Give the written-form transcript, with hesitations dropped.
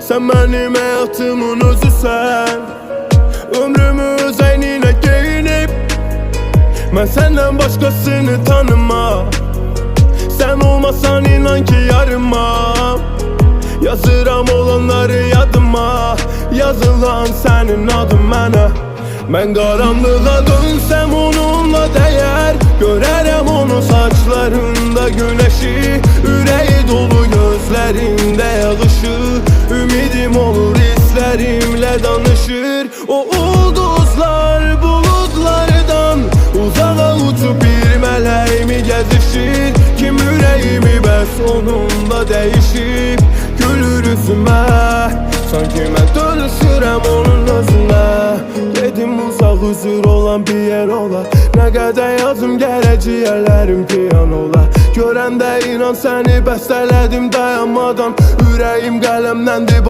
Sen benim hayatımın özüsən. Ömrümü öz əynine geyinib mən senden başkasını tanıma. Sen olmasan inan ki yarımam. Yazıram olanları yadıma, yazılan senin adın mənə. Mən qaranlığa dönsəm onunla dəyər, görərəm onun saçlarında güneşi, ürəyi dolu gözlərində yağışı. Ümidim olur hislərimlə danışır. O ulduzlar buludlardan uzağa uçup bir mələk mi gəzişir? Kim ürəyimi bəs onunla dəyişib? Gülür üzümə, sanki mən dönüşürəm onun özünə. Gedim uzaq huzur olan bir yer ola, nə qədər yazım gərək ciyərlərim piyan ola. Görəndə inan səni bəstələdim dayanmadan, ürəyim qələmləndir